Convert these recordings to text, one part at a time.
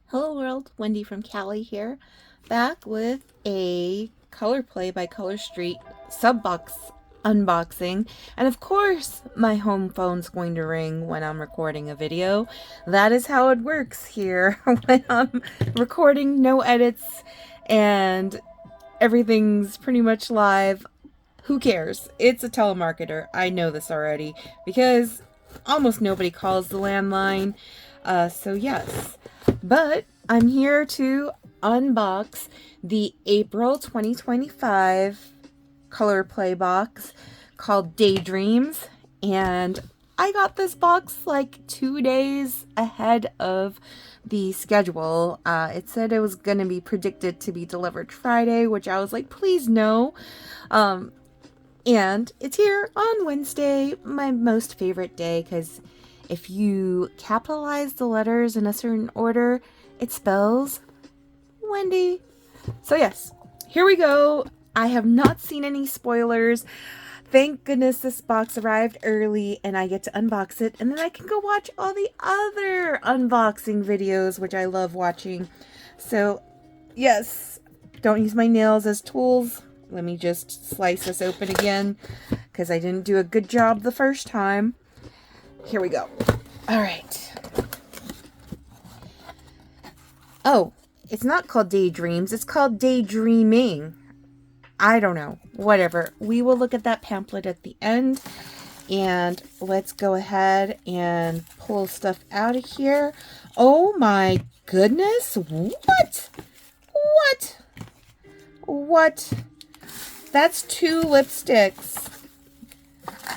Hello world, Wendy from Cali here, back with a Color Play by Color Street sub-box unboxing. And of course, my home phone's going to ring when I'm recording a video. That is how it works here when I'm recording, no edits, and everything's pretty much live. Who cares? It's a telemarketer. I know this already because almost nobody calls the landline. So yes. But I'm here to unbox the April 2025 Color Play box called Daydreams. And I got this box like 2 days ahead of the schedule. It said it was going to be predicted to be delivered Friday, which I was like, please no. And it's here on Wednesday, my most favorite day, because if you capitalize the letters in a certain order, it spells Wendy. So yes, here we go. I have not seen any spoilers. Thank goodness this box arrived early and I get to unbox it, and then I can go watch all the other unboxing videos, which I love watching. So yes, don't use my nails as tools. Let me just slice this open again because I didn't do a good job the first time. Here we go. All right. Oh, it's not called Daydreams. It's called Daydreaming. I don't know. Whatever. We will look at that pamphlet at the end. And let's go ahead and pull stuff out of here. Oh my goodness. What? What? What? That's 2 lipsticks.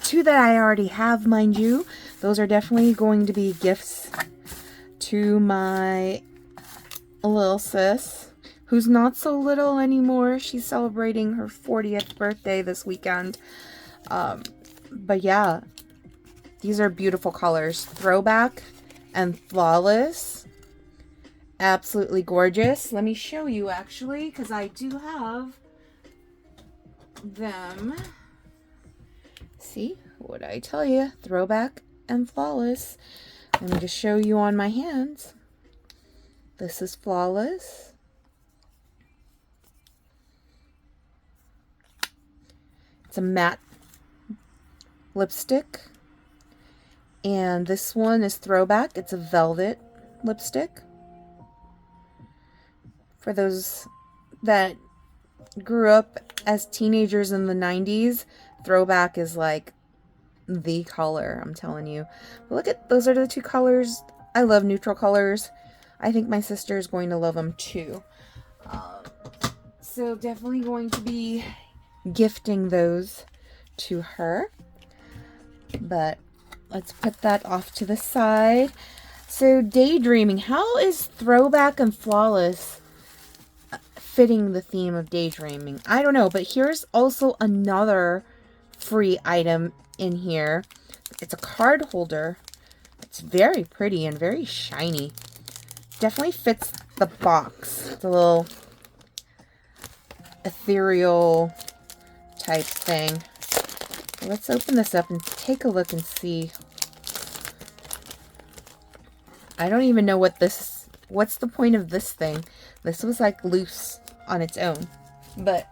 2 that I already have, mind you. Those are definitely going to be gifts to my little sis, who's not so little anymore. She's celebrating her 40th birthday this weekend. But yeah, these are beautiful colors. Throwback and Flawless. Absolutely gorgeous. Let me show you actually, because I do have them. See, what did I tell you? Throwback and Flawless. Let me just show you on my hands. This is Flawless. It's a matte lipstick. And this one is Throwback. It's a velvet lipstick. For those that grew up as teenagers in the 90s, Throwback is like the color, I'm telling you. But look at, those are the 2 colors. I love neutral colors. I think my sister is going to love them too. So definitely going to be gifting those to her. But let's put that off to the side. So Daydreaming. How is Throwback and Flawless fitting the theme of Daydreaming? I don't know, but here's also another free item in here. It's a card holder. It's very pretty and very shiny. Definitely fits the box. It's a little ethereal type thing. Let's open this up and take a look and see. I don't even know what this, what's the point of this thing? This was like loose on its own. But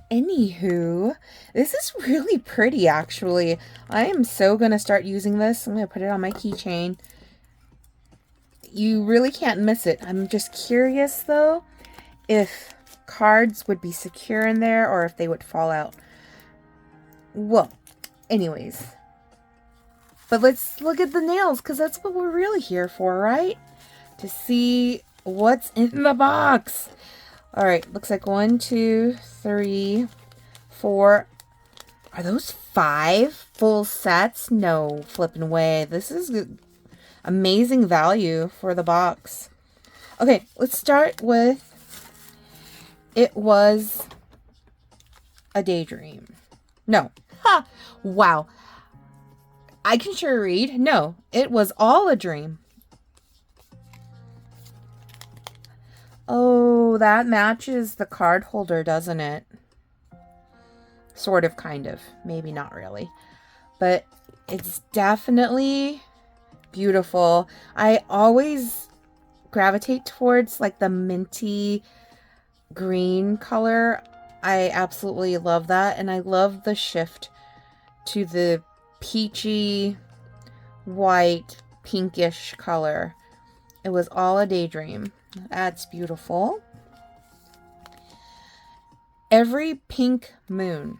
anywho, this is really pretty actually. I am so going to start using this. I'm going to put it on my keychain. You really can't miss it. I'm just curious though if cards would be secure in there or if they would fall out. Well, anyways. But let's look at the nails, because that's what we're really here for, right? To see what's in the box. All right, looks like 1, 2, 3, 4. Are those 5 full sets? No flipping way. This is amazing value for the box. Okay, let's start with, it was a daydream. No. Ha! Wow. I can sure read. No, it was all a dream. Oh, that matches the card holder, doesn't it? Sort of, kind of. Maybe not really. But it's definitely beautiful. I always gravitate towards like the minty green color. I absolutely love that. And I love the shift to the peachy, white, pinkish color. It was all a daydream. That's beautiful. Every pink moon.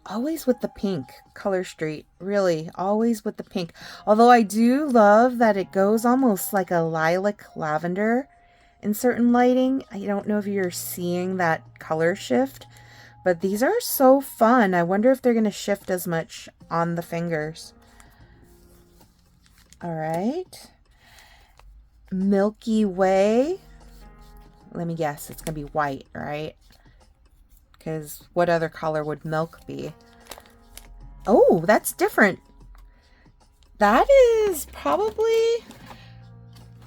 Always with the pink color street. Really, always with the pink. Although I do love that it goes almost like a lilac lavender in certain lighting. I don't know if you're seeing that color shift, but these are so fun. I wonder if they're going to shift as much on the fingers. All right. Milky Way. Let me guess. It's going to be white, right? Because what other color would milk be? Oh, that's different. That is probably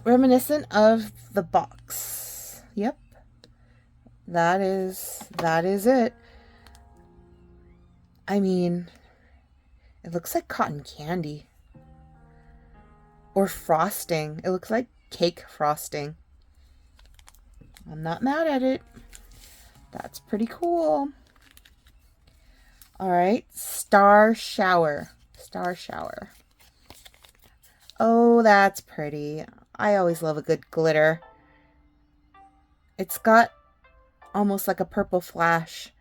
reminiscent of the box. Yep. That is it. I mean, it looks like cotton candy. Or frosting. It looks like cake frosting. I'm not mad at it. That's pretty cool. All right, Star Shower. Star Shower. Oh, that's pretty. I always love a good glitter. It's got almost like a purple flash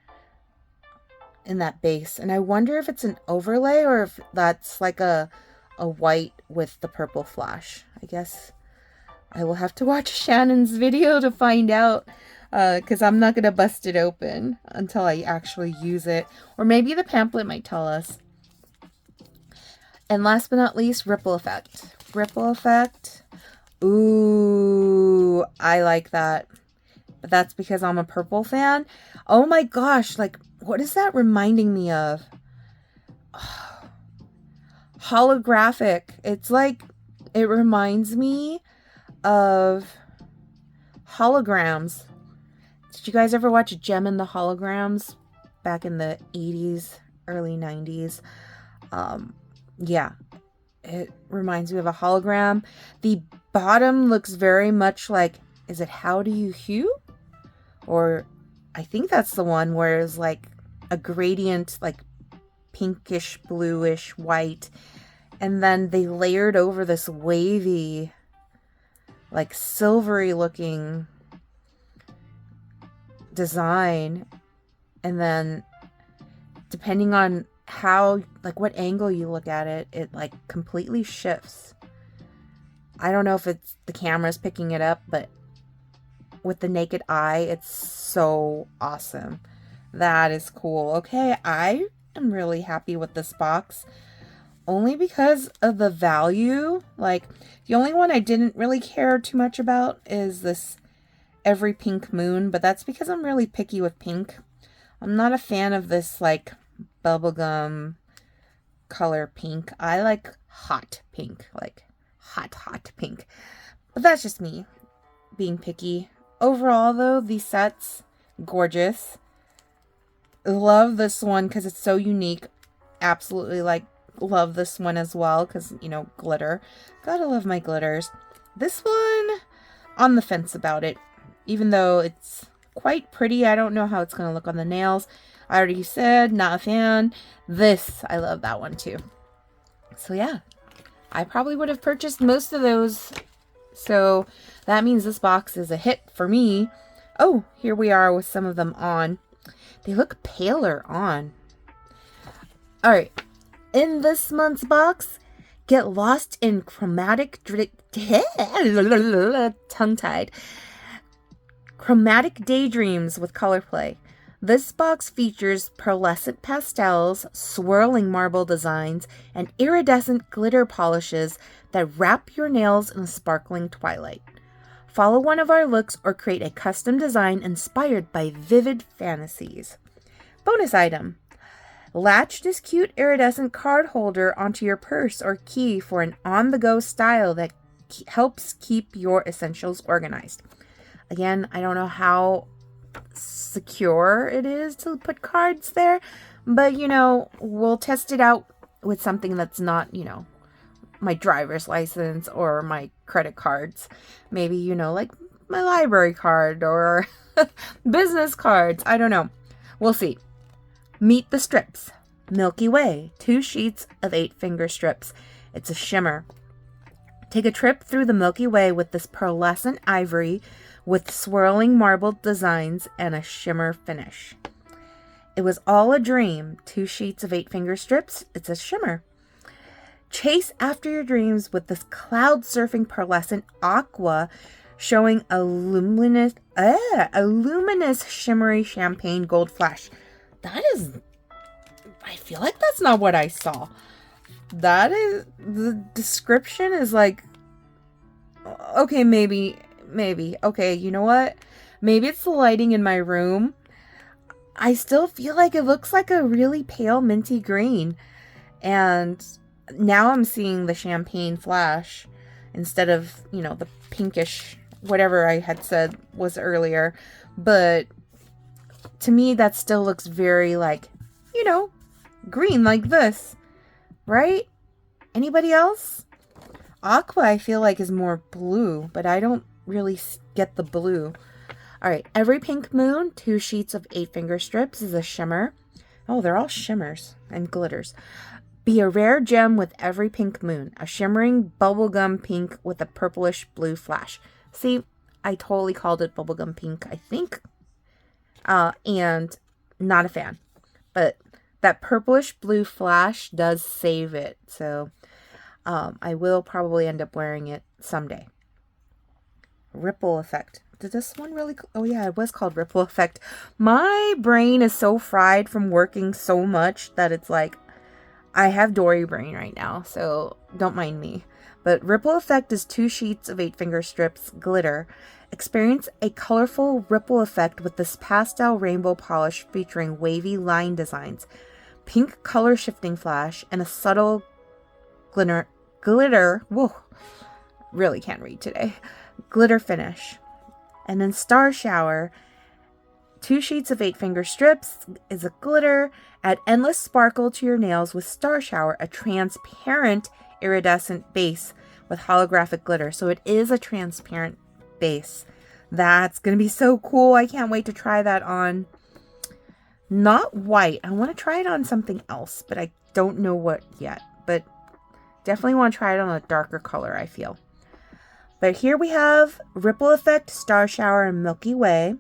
in that base. And I wonder if it's an overlay or if that's like a white with the purple flash. I guess I will have to watch Shannon's video to find out. Because I'm not going to bust it open until I actually use it. Or maybe the pamphlet might tell us. And last but not least, Ripple Effect. Ripple Effect. Ooh, I like that. But that's because I'm a purple fan. Oh my gosh, like, what is that reminding me of? Oh, holographic. It's like, it reminds me of holograms. Did you guys ever watch Gem and the Holograms back in the 80s, early 90s? Yeah, it reminds me of a hologram. The bottom looks very much like, is it How Do You Hue? Or I think that's the one where it's like a gradient, like pinkish, bluish, white. And then they layered over this wavy, like silvery looking design, and then depending on how, like what angle you look at it, it like completely shifts. I don't know if it's the camera's picking it up, but with the naked eye, it's so awesome. That is cool. Okay, I am really happy with this box, only because of the value. Like, the only one I didn't really care too much about is this Every Pink Moon, but that's because I'm really picky with pink. I'm not a fan of this like bubblegum color pink. I like hot pink, like hot pink. But that's just me being picky. Overall though, these sets, gorgeous. Love this one because it's so unique. Absolutely like love this one as well because, you know, glitter. Gotta love my glitters. This one, on the fence about it. Even though it's quite pretty, I don't know how it's going to look on the nails. I already said, not a fan. This, I love that one too. So yeah, I probably would have purchased most of those. So that means this box is a hit for me. Oh, here we are with some of them on. They look paler on. All right, in this month's box, get lost in chromatic tongue-tied. Chromatic Daydreams with color play. This box features pearlescent pastels, swirling marble designs, and iridescent glitter polishes that wrap your nails in a sparkling twilight. Follow one of our looks or create a custom design inspired by vivid fantasies. Bonus item. Latch this cute iridescent card holder onto your purse or key for an on-the-go style that helps keep your essentials organized. Again, I don't know how secure it is to put cards there, but, you know, we'll test it out with something that's not, you know, my driver's license or my credit cards. Maybe, you know, like my library card or business cards. I don't know. We'll see. Meet the strips. Milky Way, 2 sheets of 8-finger strips. It's a shimmer. Take a trip through the Milky Way with this pearlescent ivory with swirling marbled designs and a shimmer finish. It was all a dream. 2 sheets of 8-finger strips. It's a shimmer. Chase after your dreams with this cloud surfing pearlescent aqua showing a luminous shimmery champagne gold flash. That is, I feel like that's not what I saw. That is, the description is like, okay, maybe. Okay, you know what? Maybe it's the lighting in my room. I still feel like it looks like a really pale minty green. And now I'm seeing the champagne flash instead of, you know, the pinkish, whatever I had said was earlier. But to me, that still looks very like, you know, green like this, right? Anybody else? Aqua, I feel like, is more blue, but I don't really get the blue. All right, every pink moon, 2 sheets of 8-finger strips is a shimmer. Oh, they're all shimmers and glitters. Be a rare gem with every pink moon, a shimmering bubblegum pink with a purplish blue flash. See, I totally called it bubblegum pink, I think. And not a fan. But that purplish blue flash does save it. So I will probably end up wearing it someday. Ripple effect. Did this one really? Oh yeah, it was called Ripple Effect. My brain is so fried from working so much that it's like, I have Dory brain right now, so don't mind me. But Ripple Effect is 2 sheets of 8-finger strips, glitter. Experience a colorful ripple effect with this pastel rainbow polish featuring wavy line designs, pink color shifting flash, and a subtle glitter. Whoa, really can't read today. Glitter finish. And then Star Shower, 2 sheets of 8-finger strips is a glitter. Add endless sparkle to your nails with Star Shower, a transparent iridescent base with holographic glitter. So it is a transparent base. That's going to be so cool. I can't wait to try that on. Not white. I want to try it on something else, but I don't know what yet. But definitely want to try it on a darker color, I feel. But here we have Ripple Effect, Star Shower, and Milky Way.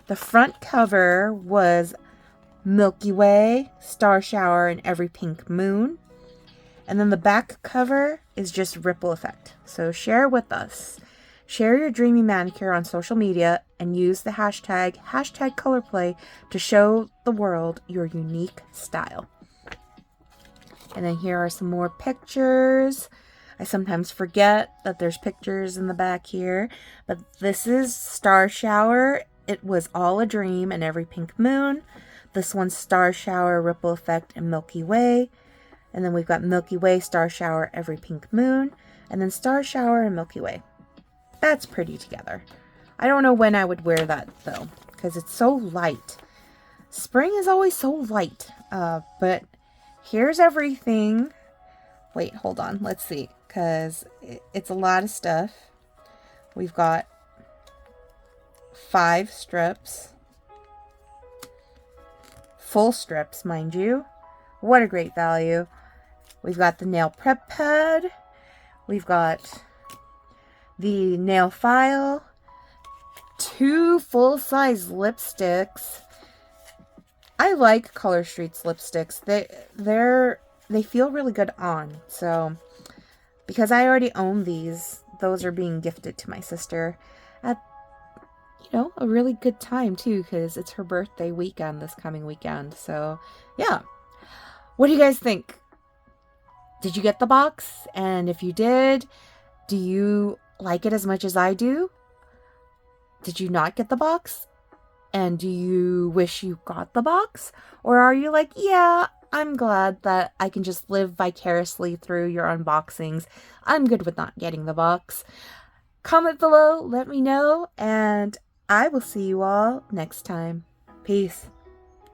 The front cover was Milky Way, Star Shower, and every pink moon. And then the back cover is just Ripple Effect. So share with us. Share your dreamy manicure on social media and use the hashtag #colorplay to show the world your unique style. And then here are some more pictures. I sometimes forget that there's pictures in the back here, but this is Star Shower. It was all a dream and every pink moon. This one's Star Shower, Ripple Effect, and Milky Way. And then we've got Milky Way, Star Shower, every pink moon, and then Star Shower and Milky Way. That's pretty together. I don't know when I would wear that though, because it's so light. Spring is always so light. But here's everything. Wait, hold on. Let's see. Because it's a lot of stuff. We've got 5 strips. Full strips, mind you. What a great value. We've got the nail prep pad. We've got the nail file. 2 full-size lipsticks. I like Color Street's lipsticks. They feel really good on. So because I already own these, those are being gifted to my sister at, you know, a really good time too, because it's her birthday weekend this coming weekend. So yeah. What do you guys think? Did you get the box? And if you did, do you like it as much as I do? Did you not get the box? And do you wish you got the box? Or are you like, yeah, I'm glad that I can just live vicariously through your unboxings. I'm good with not getting the box. Comment below, let me know, and I will see you all next time. Peace.